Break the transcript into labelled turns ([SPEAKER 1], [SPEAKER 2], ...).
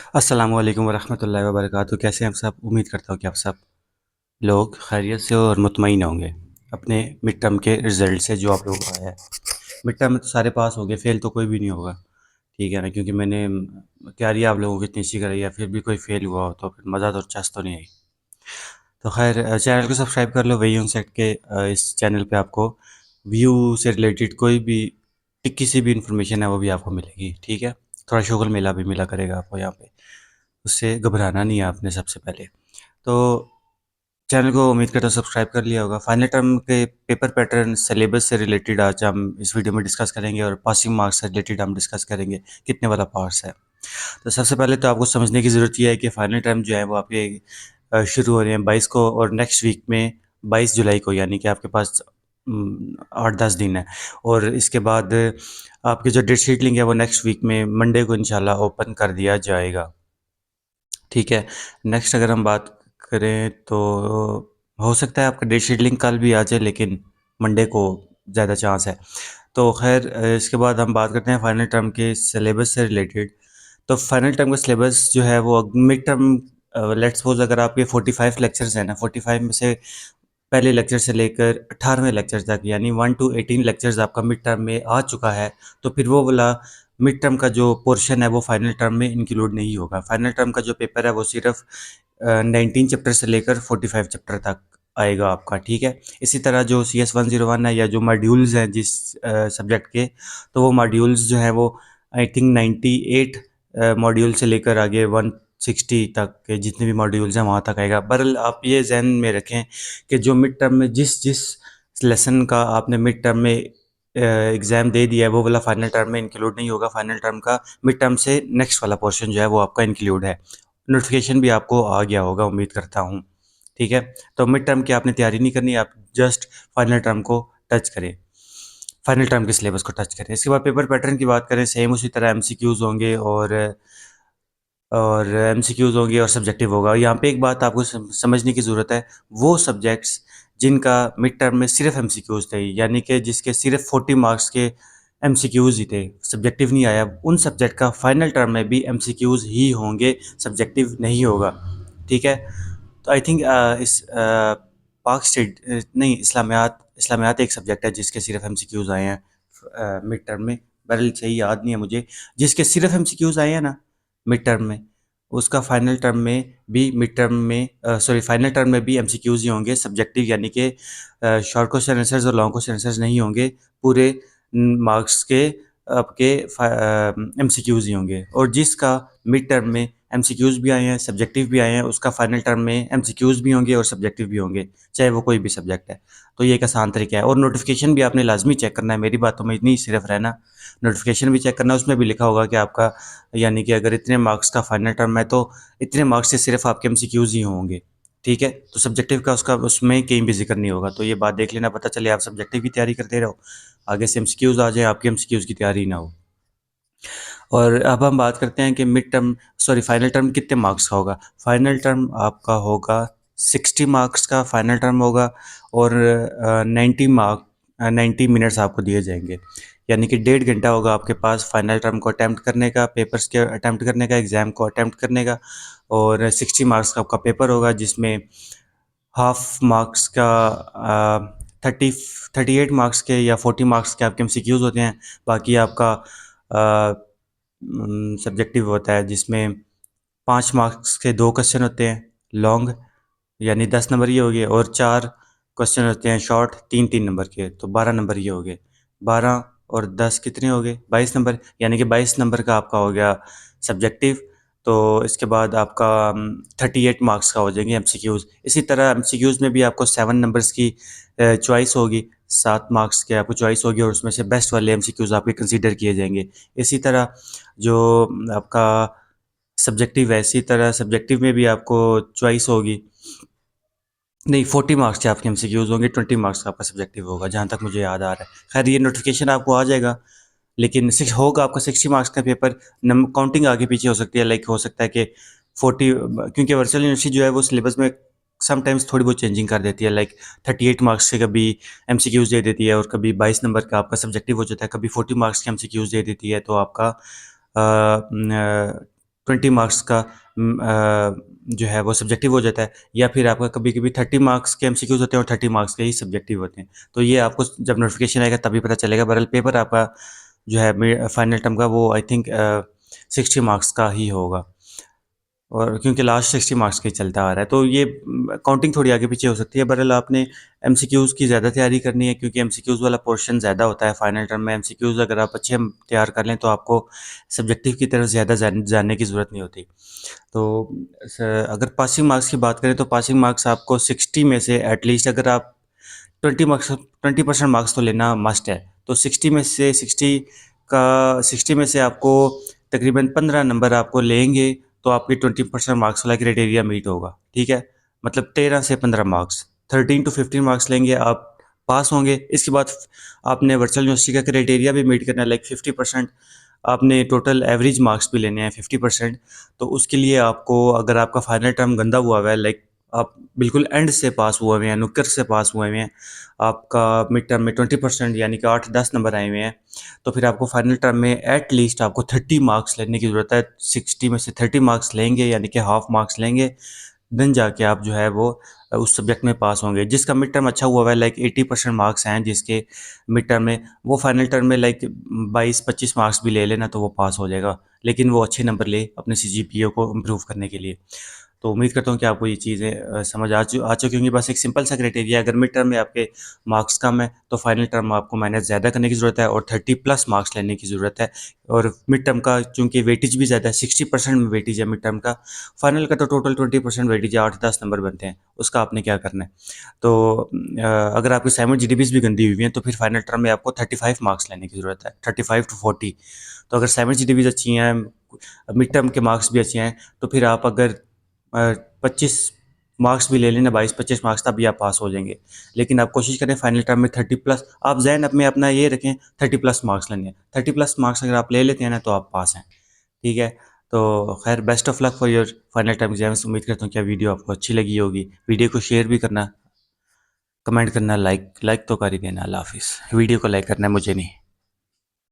[SPEAKER 1] अस्सलामु अलैकुम वरहमतुल्लाहि वबरकातुहू। कैसे हैं आप सब? उम्मीद करता हूँ कि आप सब लोग खैरियत से और मुतमईन होंगे अपने मिड टर्म के रिज़ल्ट से जो आप लोगों को आया है। मिड टर्म में तो सारे पास हो गए, फेल तो कोई भी नहीं होगा, ठीक है ना? क्योंकि मैंने तैयारी आप लोगों की इतनी अच्छी कराई है, फिर भी कोई फेल हुआ हो तो फिर मज़ा तो चस तो नहीं आई। तो खैर चैनल को सब्सक्राइब कर लो। वही हूँ सेट के इस चैनल पे आपको व्यू से रिलेटेड कोई भी टिक्की सी भी इन्फॉर्मेशन है वो भी आपको मिलेगी, ठीक है? थोड़ा शुगल मेला भी मिला करेगा आपको यहाँ पे, उससे घबराना नहीं है आपने सबसे पहले। तो चैनल को उम्मीद करता हूँ सब्सक्राइब कर लिया होगा। फाइनल टर्म के पेपर पैटर्न सिलेबस से रिलेटेड आज हम इस वीडियो में डिस्कस करेंगे और पासिंग मार्क्स से रिलेटेड हम डिस्कस करेंगे कितने वाला पार्ट्स है। तो सबसे पहले तो आपको समझने की ज़रूरत ये है कि फाइनल टर्म जो है वो आपके शुरू हो रहे हैं 22 को और नेक्स्ट वीक में 22 जुलाई को, यानी कि आपके पास 8-10 दिन है। और इसके बाद आपकी जो डेट शीटलिंग है वो नेक्स्ट वीक में मंडे को इंशाल्लाह ओपन कर दिया जाएगा, ठीक है। नेक्स्ट अगर हम बात करें तो हो सकता है आपका डेट शीटलिंग कल भी आ जाए, लेकिन मंडे को ज़्यादा चांस है। तो खैर इसके बाद हम बात करते हैं फाइनल टर्म के सिलेबस से रिलेटेड। तो फाइनल टर्म का सिलेबस जो है वो मिड टर्म, लेट्स सपोज अगर आपके 45 लेक्चर्स हैं ना, 45 में से पहले लेक्चर से लेकर 18वें लेक्चर तक, यानी 1 टू 18 लेक्चर्स आपका मिड टर्म में आ चुका है, तो फिर वो वाला मिड टर्म का जो पोर्शन है वो फाइनल टर्म में इंक्लूड नहीं होगा। फाइनल टर्म का जो पेपर है वो सिर्फ 19 चैप्टर से लेकर 45 चैप्टर तक आएगा आपका, ठीक है। इसी तरह जो CS 101 है या जो मॉड्यूल्स हैं जिस सब्जेक्ट के, तो वो मॉड्यूल्स जो है वो आई थिंक 98 मॉड्यूल से लेकर आगे 160 तक के जितने भी मॉड्यूल्स हैं वहाँ तक आएगा। बहरहाल आप ये जहन में रखें कि जो मिड टर्म में जिस जिस लेसन का आपने मिड टर्म में एग्ज़ाम दे दिया है वो वाला फाइनल टर्म में इंक्लूड नहीं होगा। फाइनल टर्म का मिड टर्म से नेक्स्ट वाला पोर्शन जो है वो आपका इंक्लूड है। नोटिफिकेशन भी आपको आ गया होगा उम्मीद करता हूँ, ठीक है। तो मिड टर्म की आपने तैयारी नहीं करनी, आप जस्ट फाइनल टर्म को टच करें, फाइनल टर्म के सिलेबस को टच करें। इसके बाद पेपर पैटर्न की बात करें, सेम उसी तरह MCQs होंगे और MCQs होंगे और सब्जेक्टिव होगा। यहाँ पे एक बात आपको समझने की ज़रूरत है, वो सब्जेक्ट्स जिनका मिड टर्म में सिर्फ MCQs थे, यानी कि जिसके सिर्फ 40 मार्क्स के MCQs ही थे, सब्जेक्टिव नहीं आया, उन सब्जेक्ट का फाइनल टर्म में भी MCQs ही होंगे, सब्जेक्टिव नहीं होगा, ठीक है। तो आई थिंक इस पाक स्टेट नहीं, इस्लामियात एक सब्जेक्ट है जिसके सिर्फ MCQs आए हैं मिड टर्म में। बहरहाल सही याद नहीं है मुझे, जिसके सिर्फ MCQs आए हैं ना मिड टर्म में, उसका फाइनल टर्म में भी मिड टर्म में सॉरी फाइनल टर्म में भी MCQs ही होंगे, सब्जेक्टिव यानी कि शॉर्ट क्वेश्चन आंसर्स और लॉन्ग क्वेश्चन आंसर्स नहीं होंगे। पूरे मार्क्स के आपके MCQs ही होंगे। और जिसका मिड टर्म में MCQs भी आए हैं, सब्जेक्टिव भी आए हैं, उसका फाइनल टर्म में MCQs भी होंगे और सब्जेक्टिव भी होंगे, चाहे वो कोई भी सब्जेक्ट है। तो ये एक आसान तरीका है। और नोटिफिकेशन भी आपने लाजमी चेक करना है, मेरी बातों में नहीं सिर्फ रहना, नोटिफिकेशन भी चेक करना है। उसमें भी लिखा होगा कि आपका, यानी कि अगर इतने मार्क्स का फाइनल टर्म है तो इतने मार्क्स से सिर्फ आपके MCQs ही होंगे, ठीक है। तो सब्जेक्टिव का उसका उसमें कहीं भी जिक्र नहीं होगा। तो ये बात देख लेना, पता चले आप सब्जेक्टिव की तैयारी करते रहो, आगे से MCQs आ जाए, आपकी MCQs की तैयारी ना हो। और अब हम बात करते हैं कि mid term sorry final term कितने मार्क्स का होगा। फाइनल टर्म आपका होगा 60 मार्क्स का फाइनल टर्म होगा। और 90 मिनट्स आपको दिए जाएंगे, यानी कि 1.5 घंटा होगा आपके पास फाइनल टर्म को अटैम्प्ट करने का, पेपर्स के अटैम्प्ट करने का, एग्ज़ाम को अटैम्प्ट करने का। और 60 मार्क्स का आपका पेपर होगा, जिसमें हाफ मार्क्स का 38 मार्क्स के या 40 मार्क्स के आपके MCQs होते हैं। बाकी आपका सब्जेक्टिव होता है, जिसमें 5 मार्क्स के 2 क्वेश्चन होते हैं लॉन्ग, यानी 10 नंबर ये हो गए, और 4 क्वेश्चन होते हैं शॉर्ट 3-3 नंबर के, तो 12 नंबर ये हो गए। 12 और 10 कितने हो गए? 22 नंबर, यानी कि 22 नंबर का आपका हो गया सब्जेक्टिव। तो इसके बाद आपका 38 मार्क्स का हो जाएंगे MCQs। इसी तरह MCQs में भी आपको 7 नंबर्स की चॉइस होगी, 7 मार्क्स के आपको चॉइस होगी, और उसमें से बेस्ट वाले MCQs आपके कंसीडर किए जाएंगे। इसी तरह जो आपका सब्जेक्टिव है, इसी तरह सब्जेक्टिव में भी आपको चॉइस होगी। नहीं, 40 मार्क्स के आपके MCQs होंगे, 20 मार्क्स का आपका सब्जेक्टिव होगा, जहाँ तक मुझे याद आ रहा है। खैर ये नोटिफिकेशन आपको आ जाएगा, लेकिन सिक्स होगा आपका 60 मार्क्स का पेपर। काउंटिंग आगे पीछे हो सकती है, लाइक हो सकता है कि 40, क्योंकि वर्चुअल यूनिवर्सिटी जो है वो सिलेबस में समटाइम्स थोड़ी बहुत चेंजिंग कर देती है, लाइक 38 मार्क्स के कभी MCQs दे देती है, और कभी 22 नंबर का आपका सब्जेक्टिव हो जाता है, कभी 40 मार्क्स के MCQs दे देती है। तो आपका 20 मार्क्स का जो है वो सब्जेक्टिव हो जाता है, या फिर आपका कभी कभी 30 मार्क्स के एमसीक्यूज होते हैं और 30 मार्क्स के ही सब्जेक्टिव होते हैं। तो ये आपको जब नोटिफिकेशन आएगा तभी पता चलेगा। बहरहाल पेपर आपका जो है फाइनल टर्म का वो आई थिंक 60 मार्क्स का ही होगा, और क्योंकि लास्ट 60 मार्क्स का ही चलता आ रहा है, तो ये काउंटिंग थोड़ी आगे पीछे हो सकती है। बहरहाल आपने एमसीक्यूज़ की ज़्यादा तैयारी करनी है, क्योंकि एमसीक्यूज़ वाला पोर्शन ज़्यादा होता है फाइनल टर्म में। एमसीक्यूज़ अगर आप अच्छे तैयार कर लें तो आपको सब्जेक्टिव की तरफ ज़्यादा जानने की ज़रूरत नहीं होती। तो अगर पासिंग मार्क्स की बात करें तो पासिंग मार्क्स आपको 60 में से एटलीस्ट, अगर आप 20% मार्क्स तो लेना मस्ट है। तो 60 में से 60 में से आपको तकरीबन 15 नंबर आपको लेंगे तो आपकी 20% मार्क्स वाला क्राइटेरिया मीट होगा। ठीक है, मतलब 13 से 15 मार्क्स, 13 टू 15 मार्क्स लेंगे आप, पास होंगे। इसके बाद आपने वर्चुअल यूनिवर्सिटी का क्राइटेरिया भी मीट करना है, लाइक 50%। आपने टोटल एवरेज मार्क्स भी लेने हैं 50%। तो उसके लिए आपको, अगर आपका फाइनल टर्म गंदा हुआ हुआ है, लाइक आप बिल्कुल एंड से पास हुए हुए हैं, नुक्कर से पास हुए हुए हैं, आपका मिड टर्म में 20% यानी कि 8-10 नंबर आए हुए हैं, तो फिर आपको फाइनल टर्म में एट लीस्ट आपको 30 मार्क्स लेने की ज़रूरत है। 60 में से 30 मार्क्स लेंगे यानी कि हाफ मार्क्स लेंगे, देन जाके आप जो है वो उस सब्जेक्ट में पास होंगे। जिसका मिड टर्म अच्छा हुआ है, लाइक 80% मार्क्स हैं जिसके मिड टर्म में, वो फाइनल टर्म में लाइक 22-25 मार्क्स भी ले लेना तो वो पास हो जाएगा, लेकिन वो अच्छे नंबर ले अपने सीजीपीए को इम्प्रूव करने के लिए। तो उम्मीद करता हूँ कि आपको ये चीज़ें समझ आ चुकी होंगी। बस एक सिंपल सा क्राइटेरिया, अगर मिड टर्म में आपके मार्क्स कम है तो फाइनल टर्म में आपको मेहनत ज़्यादा करने की ज़रूरत है और 30 प्लस मार्क्स लेने की ज़रूरत है। और मिड टर्म का चूँकि वेटेज भी ज़्यादा है, 60% में वेटेज है मिड टर्म का, फाइनल का तो टोटल 20% वेटेज है, 8-10 नंबर बनते हैं, उसका आपने क्या करना है। तो अगर आपकी असाइनमेंट जीडीपीज़ भी गंदी हुई हैं तो फिर फाइनल टर्म में आपको 35 मार्क्स लेने की ज़रूरत है, 35 टू 40। तो अगर असाइनमेंट जीडीपीज़ अच्छी हैं, मिड टर्म के मार्क्स भी अच्छे हैं, तो फिर आप अगर 25 मार्क्स भी ले लेना, 22-25 मार्क्स, तब भी आप पास हो जाएंगे। लेकिन आप कोशिश करें फाइनल टर्म में 30 प्लस, आप जहन में अपना ये रखें 30 प्लस मार्क्स लेने हैं। 30 प्लस मार्क्स अगर आप ले लेते हैं ना तो आप पास हैं। ठीक है, तो खैर best of luck for your final term exams. उम्मीद करता हूँ कि वीडियो आपको अच्छी लगी होगी। वीडियो को शेयर भी करना, कमेंट करना, लाइक तो कर ही देना। अल्लाह हाफिज़। वीडियो को लाइक करना है, मुझे नहीं।